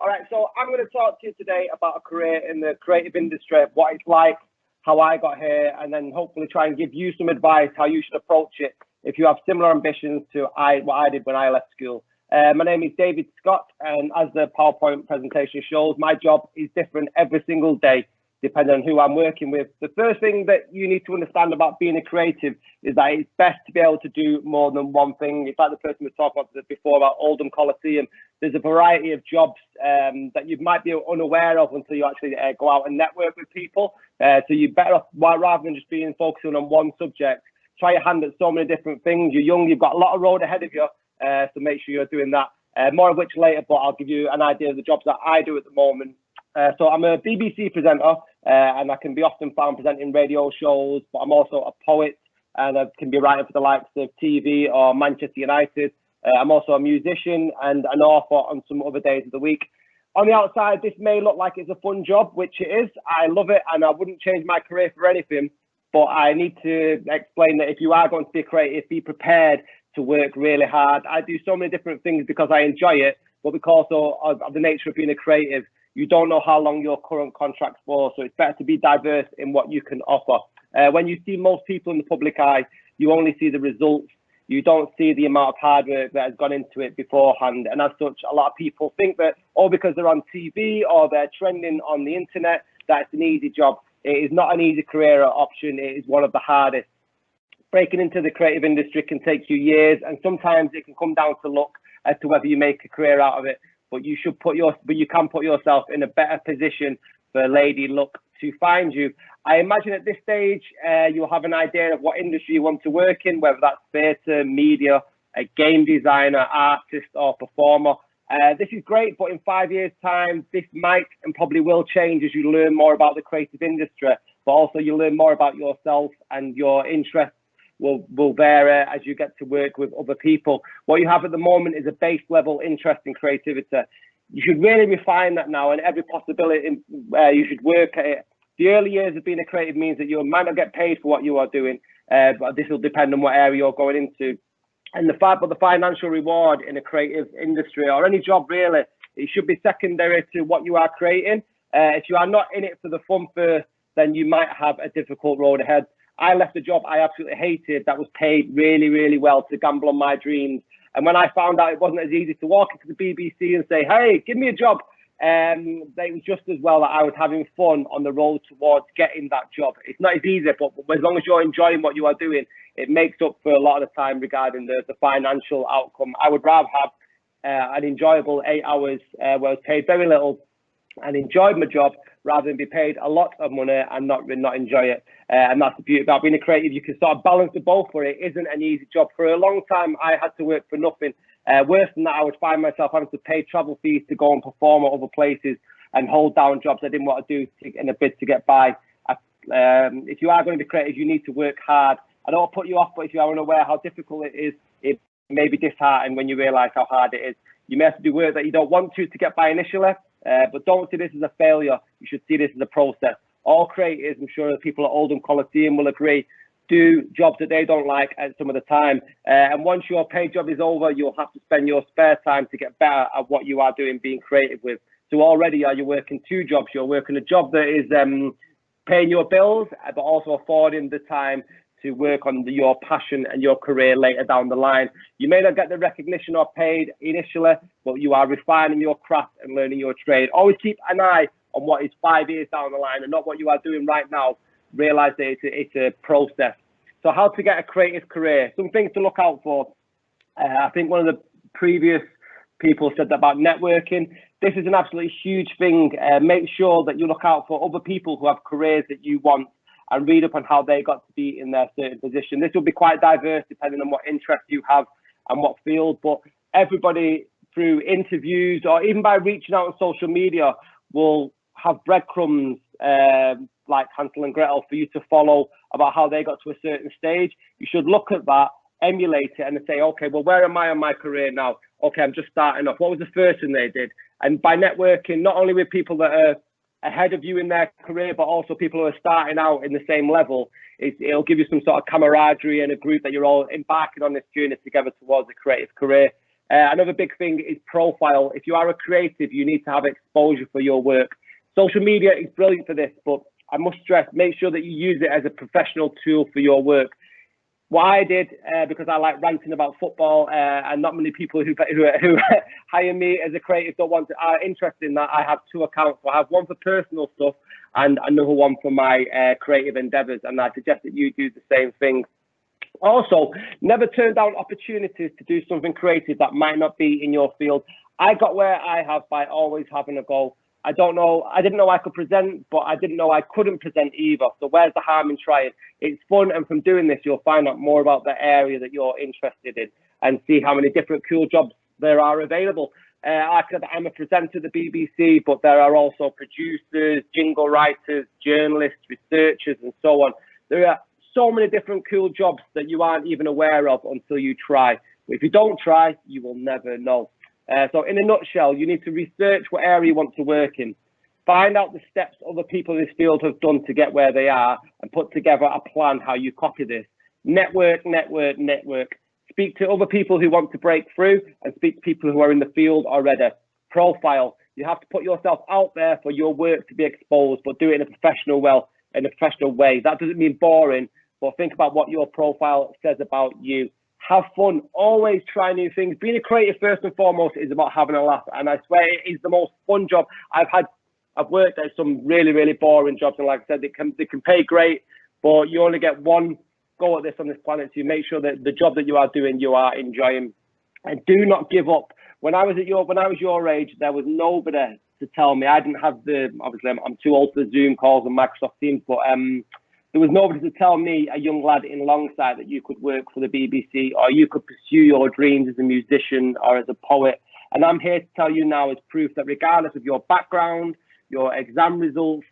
All right, so I'm going to talk to you today about a career in the creative industry, what it's like, how I got here, and then hopefully try and give you some advice how you should approach it if you have similar ambitions to what I did when I left school. My name is David Scott, and as the PowerPoint presentation shows, my job is different every single day, depending on who I'm working with. The first thing that you need to understand about being a creative is that it's best to be able to do more than one thing. It's like the person we talked about before about Oldham Coliseum. There's a variety of jobs that you might be unaware of until you actually go out and network with people. So you're better off, rather than just being focusing on one subject, try your hand at so many different things. You're young, you've got a lot of road ahead of you, so make sure you're doing that. More of which later, but I'll give you an idea of the jobs that I do at the moment. So I'm a BBC presenter, and I can be often found presenting radio shows, but I'm also a poet, and I can be writing for the likes of TV or Manchester United. I'm also a musician and an author on some other days of the week. On the outside, this may look like it's a fun job, which it is. I love it, and I wouldn't change my career for anything. But I need to explain that if you are going to be creative, be prepared to work really hard. I do so many different things because I enjoy it, but because of the nature of being a creative, you don't know how long your current contract's for. So it's better to be diverse in what you can offer. When you see most people in the public eye, you only see the results. You don't see the amount of hard work that has gone into it beforehand. And as such, a lot of people think that, because they're on TV or they're trending on the internet, that it's an easy job. It is not an easy career option. It is one of the hardest. Breaking into the creative industry can take you years, and sometimes it can come down to luck as to whether you make a career out of it. But you can put yourself in a better position for Lady Luck to find you. I imagine at this stage, you'll have an idea of what industry you want to work in, whether that's theatre, media, a game designer, artist, or performer. This is great, but in 5 years' time, this might and probably will change as you learn more about the creative industry, but also you learn more about yourself, and your interests will vary as you get to work with other people. What you have at the moment is a base level interest in creativity. You should really refine that now, and every possibility you should work at it. The early years of being a creative means that you might not get paid for what you are doing, but this will depend on what area you're going into. And the financial reward in a creative industry or any job really, it should be secondary to what you are creating. If you are not in it for the fun first, then you might have a difficult road ahead. I left a job I absolutely hated that was paid really, really well to gamble on my dreams. And when I found out it wasn't as easy to walk into the BBC and say, hey, give me a job, it was just as well that I was having fun on the road towards getting that job. It's not as easy, but as long as you're enjoying what you are doing, it makes up for a lot of the time regarding the financial outcome. I would rather have an enjoyable 8 hours where I was paid very little and enjoyed my job rather than be paid a lot of money and not enjoy it. And that's the beauty about being a creative. You can sort of balance the both, but it isn't an easy job. For a long time, I had to work for nothing. Worse than that, I would find myself having to pay travel fees to go and perform at other places and hold down jobs I didn't want to do in a bid to get by. If you are going to be creative, you need to work hard. I don't want to put you off, but if you are unaware how difficult it is, it may be disheartening when you realise how hard it is. You may have to do work that you don't want to get by initially, but don't see this as a failure. You should see this as a process. All creatives, I'm sure the people at Oldham Coliseum will agree, do jobs that they don't like at some of the time. And once your paid job is over, you'll have to spend your spare time to get better at what you are doing, being creative with. So already you're working 2 jobs. You're working a job that is paying your bills, but also affording the time to work on your passion and your career later down the line. You may not get the recognition or paid initially, but you are refining your craft and learning your trade. Always keep an eye on what is 5 years down the line and not what you are doing right now. Realize that it's a process. So how to get a creative career? Some things to look out for. I think one of the previous people said that about networking. This is an absolutely huge thing. Make sure that you look out for other people who have careers that you want and read up on how they got to be in their certain position. This will be quite diverse depending on what interest you have and what field, but everybody through interviews or even by reaching out on social media will have breadcrumbs like Hansel and Gretel for you to follow about how they got to a certain stage. You should look at that, emulate it, and say, okay, well, where am I on my career now? Okay, I'm just starting off. What was the first thing they did? And by networking, not only with people that are ahead of you in their career, but also people who are starting out in the same level, it'll give you some sort of camaraderie and a group that you're all embarking on this journey together towards a creative career. Another big thing is profile. If you are a creative, you need to have exposure for your work. Social media is brilliant for this, but I must stress, make sure that you use it as a professional tool for your work. What I did, because I like ranting about football, and not many people who hire me as a creative are interested in that, I have two accounts. So I have one for personal stuff and another one for my creative endeavors, and I suggest that you do the same thing. Also, never turn down opportunities to do something creative that might not be in your field. I got where I have by always having a goal. I didn't know I could present, but I didn't know I couldn't present either. So where's the harm in trying? It's fun, and from doing this, you'll find out more about the area that you're interested in and see how many different cool jobs there are available. I'm a presenter at the BBC, but there are also producers, jingle writers, journalists, researchers, and so on. There are so many different cool jobs that you aren't even aware of until you try. But if you don't try, you will never know. So in a nutshell, you need to research what area you want to work in, find out the steps other people in this field have done to get where they are, and put together a plan how you copy this. Network, network, network. Speak to other people who want to break through, and speak to people who are in the field already. Profile. You have to put yourself out there for your work to be exposed, but do it in a professional way. That doesn't mean boring, but think about what your profile says about you. Have fun. Always try new things. Being a creative, first and foremost, is about having a laugh. And I swear it is the most fun job I've had. I've worked at some really, really boring jobs. And like I said, they can pay great, but you only get one go at this on this planet. So you make sure that the job that you are doing, you are enjoying. And do not give up. When I was your age, there was nobody to tell me. I didn't have obviously I'm too old for Zoom calls and Microsoft Teams, but there was nobody to tell me, a young lad in Longsight, that you could work for the BBC or you could pursue your dreams as a musician or as a poet. And I'm here to tell you now as proof that regardless of your background, your exam results,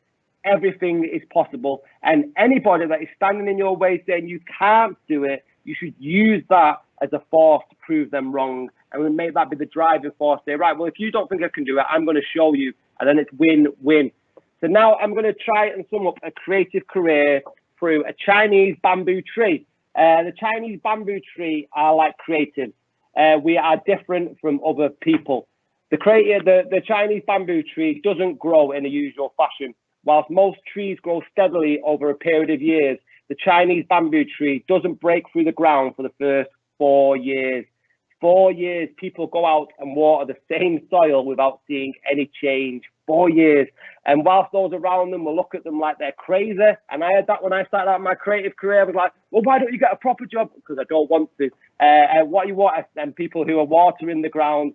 everything is possible. And anybody that is standing in your way saying you can't do it, you should use that as a force to prove them wrong. And we make that be the driving force. Say, right, well, if you don't think I can do it, I'm going to show you. And then it's win-win. So now I'm going to try and sum up a creative career through a Chinese bamboo tree. The Chinese bamboo tree are like creatives. We are different from other people. The Chinese bamboo tree doesn't grow in a usual fashion. Whilst most trees grow steadily over a period of years, the Chinese bamboo tree doesn't break through the ground for the first 4 years. 4 years, people go out and water the same soil without seeing any change. 4 years. And whilst those around them will look at them like they're crazy, and I had that when I started out my creative career, I was like, well, why don't you get a proper job? Because I don't want to. What you want, and people who are watering the ground,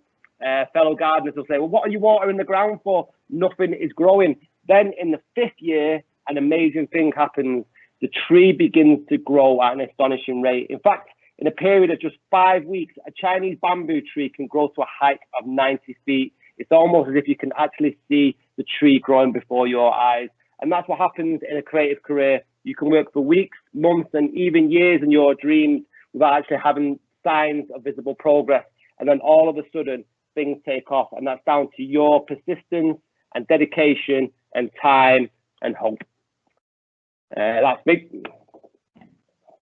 fellow gardeners will say, well, what are you watering the ground for? Nothing is growing. Then in the 5th year, an amazing thing happens. The tree begins to grow at an astonishing rate. In fact, in a period of just 5 weeks, a Chinese bamboo tree can grow to a height of 90 feet. It's almost as if you can actually see the tree growing before your eyes. And that's what happens in a creative career. You can work for weeks, months, and even years in your dreams without actually having signs of visible progress. And then all of a sudden, things take off. And that's down to your persistence and dedication and time and hope. That's big.